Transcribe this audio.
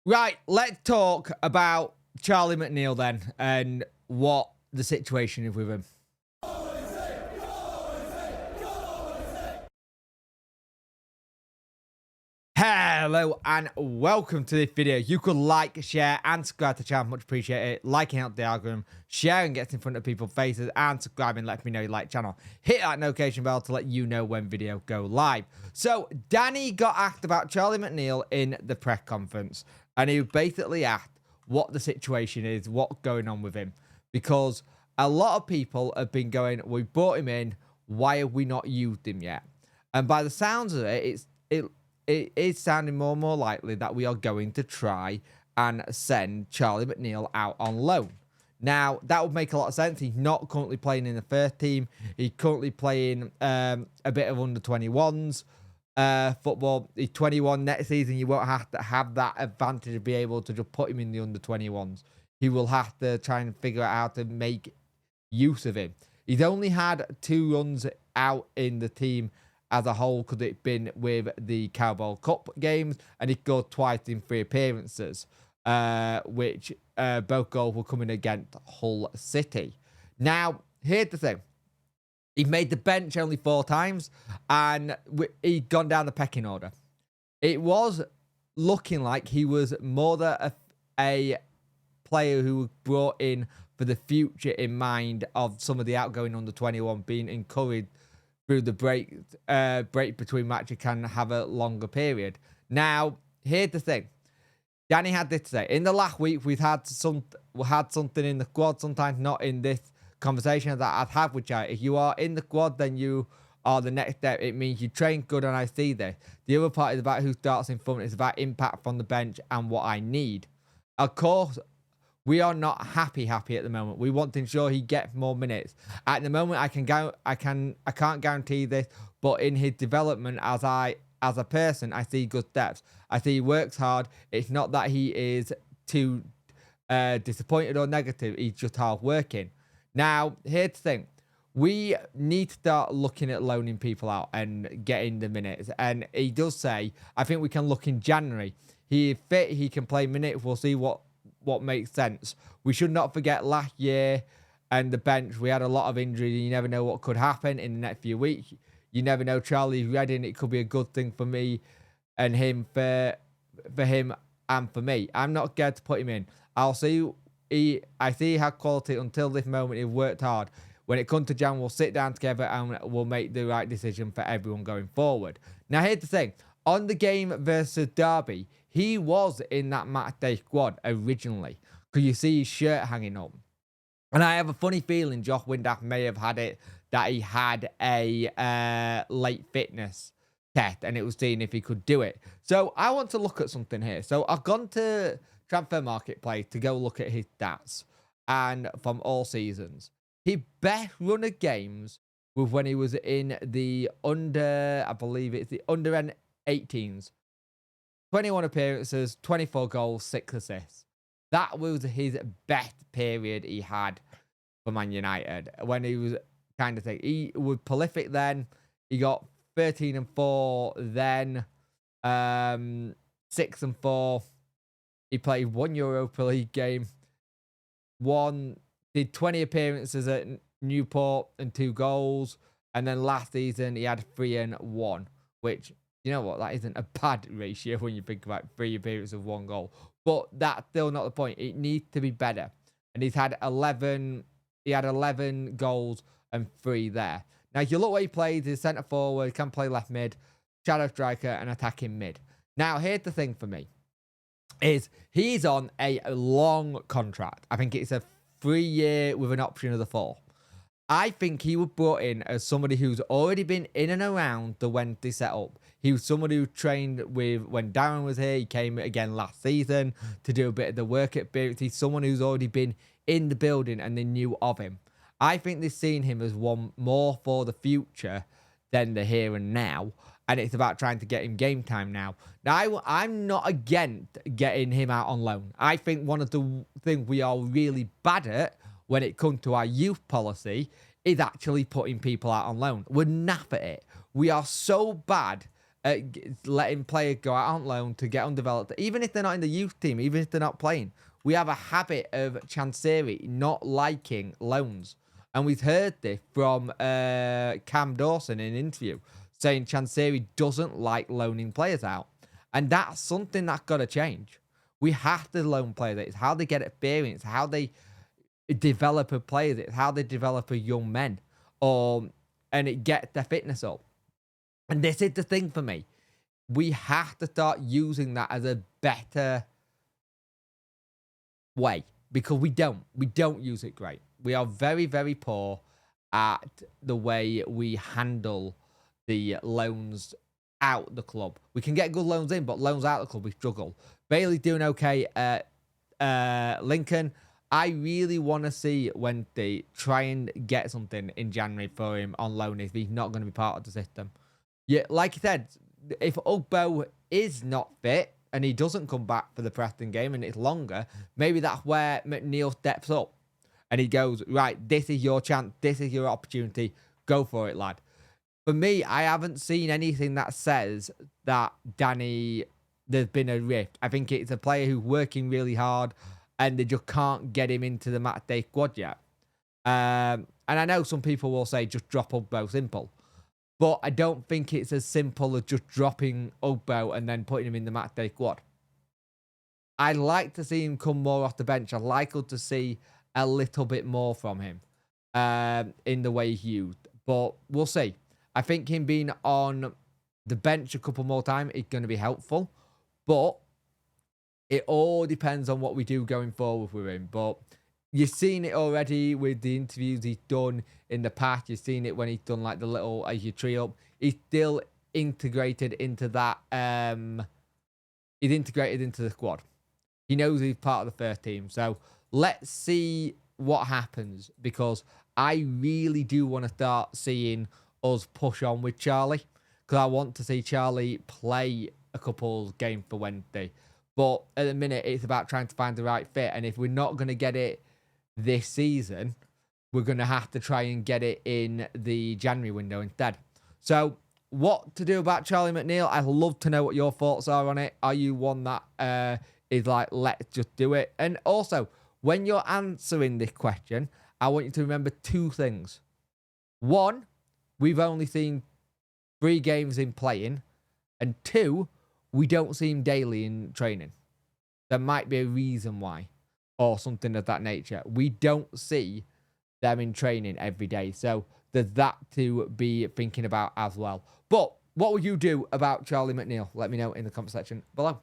Right, let's talk about Charlie Mcneill then and what the situation is with him. Hello and welcome to this video. You could like, share and subscribe to the channel. Much appreciate it. Liking helps the algorithm, sharing gets in front of people's faces, and subscribing lets me know you like the channel. Hit that notification bell to let you know when videos go live. So Danny got asked about Charlie Mcneill in the press conference, and he basically asked what the situation is, what's going on with him, because a lot of people have been going, we brought him in, why have we not used him yet? And by the sounds of it, it is sounding more and more likely that we are going to try and send Charlie Mcneill out on loan. Now, that would make a lot of sense. He's not currently playing in the first team. He's currently playing a bit of under-21s football. He's 21 next season. You won't have to have that advantage to be able to just put him in the under-21s. He will have to try and figure out how to make use of him. He's only had 2 runs out in the team as a whole, could it been with the Cowboy Cup games, and he scored twice in 3 appearances, which both goals were coming against Hull City. Now, here's the thing. He made the bench only 4 times, and he'd gone down the pecking order. It was looking like he was more than a player who was brought in for the future in mind of some of the outgoing under-21 being encouraged through the break between matches can have a longer period. Now, here's the thing. Danny had this to say. In the last week, we had something in the squad, sometimes not in this conversation that I've had with you. If you are in the squad, then you are the next step. It means you train good, and I see this. The other part is about who starts in front. It's about impact from the bench and what I need. Of course, we are not happy at the moment. We want to ensure he gets more minutes. At the moment, I can't guarantee this, but in his development as a person, I see good steps. I see he works hard. It's not that he is too disappointed or negative. He's just hard working. Now, here's the thing. We need to start looking at loaning people out and getting the minutes. And he does say, I think we can look in January. He is fit. He can play minutes. We'll see what makes sense. We should not forget last year and the bench. We had a lot of injuries. You never know what could happen in the next few weeks. You never know. Charlie's ready, and it could be a good thing for me and him, for him and for me. I'm not scared to put him in. I'll see. I see he had quality until this moment. He worked hard. When it comes to Jan, we'll sit down together and we'll make the right decision for everyone going forward. Now, here's the thing. On the game versus Derby, he was in that match day squad originally, because you see his shirt hanging up. And I have a funny feeling Josh Windass may have had it that he had a late fitness test, and it was seeing if he could do it. So I want to look at something here. So I've gone to Transfer Marketplace to go look at his stats, and from all seasons. His best run of games was when he was in the I believe it's the under 18s. 21 appearances, 24 goals, 6 assists. That was his best period he had for Man United. When he was kind of thing. He was prolific then. He got 13 and 4 then. 6 and 4. He played 1 Europa League game. Did 20 appearances at Newport and 2 goals. And then last season he had 3 and 1, which, you know what, that isn't a bad ratio when you think about 3 appearances of 1 goal. But that's still not the point. It needs to be better. And he had 11 goals and 3 there. Now, if you look where he plays, he's centre forward, can play left mid, shadow striker, and attacking mid. Now, here's the thing for me. Is he's on a long contract. I think it's a 3-year with an option of the 4. I think he was brought in as somebody who's already been in and around the Wednesday setup. He was somebody who trained with when Darren was here. He came again last season to do a bit of the work experience. He's someone who's already been in the building and they knew of him. I think they've seen him as one more for the future than the here and now. And it's about trying to get him game time now. Now, I'm not against getting him out on loan. I think one of the things we are really bad at when it comes to our youth policy is actually putting people out on loan. We're naff at it. We are so bad letting players go out on loan to get undeveloped, even if they're not in the youth team, even if they're not playing. We have a habit of Chansiri not liking loans. And we've heard this from Cam Dawson in an interview, saying Chansiri doesn't like loaning players out. And that's something that's got to change. We have to loan players. It's how they get experience, how they develop a player, it's how they develop a young men, and it gets their fitness up. And this is the thing for me. We have to start using that as a better way, because we don't use it great. We are very, very poor at the way we handle the loans out the club. We can get good loans in, but loans out the club, we struggle. Bailey's doing okay at Lincoln. I really want to see when they try and get something in January for him on loan if he's not going to be part of the system. Yeah, like I said, if Ugbo is not fit and he doesn't come back for the Preston game and it's longer, maybe that's where Mcneill steps up and he goes, right, this is your chance, this is your opportunity, go for it, lad. For me, I haven't seen anything that says that there's been a rift. I think it's a player who's working really hard and they just can't get him into the match day squad yet. And I know some people will say just drop Ugbo, simple. But I don't think it's as simple as just dropping Ugbo and then putting him in the match day squad. I'd like to see him come more off the bench. I'd like to see a little bit more from him in the way he's used. But we'll see. I think him being on the bench a couple more times is going to be helpful. But it all depends on what we do going forward with him. But you've seen it already with the interviews he's done in the past. You've seen it when he's done like the little as you tree up. He's still integrated into that. He's integrated into the squad. He knows he's part of the first team. So let's see what happens, because I really do want to start seeing us push on with Charlie, because I want to see Charlie play a couple games for Wednesday. But at the minute, it's about trying to find the right fit. And if we're not going to get it this season, we're going to have to try and get it in the January window instead. So what to do about Charlie Mcneill? I'd love to know what your thoughts are on it. Are you one that is like, let's just do it? And also, when you're answering this question, I want you to remember two things. One, we've only seen 3 games in playing. And 2, we don't see him daily in training. There might be a reason why, or something of that nature. We don't see them in training every day. So there's that to be thinking about as well. But what would you do about Charlie Mcneill? Let me know in the comment section below.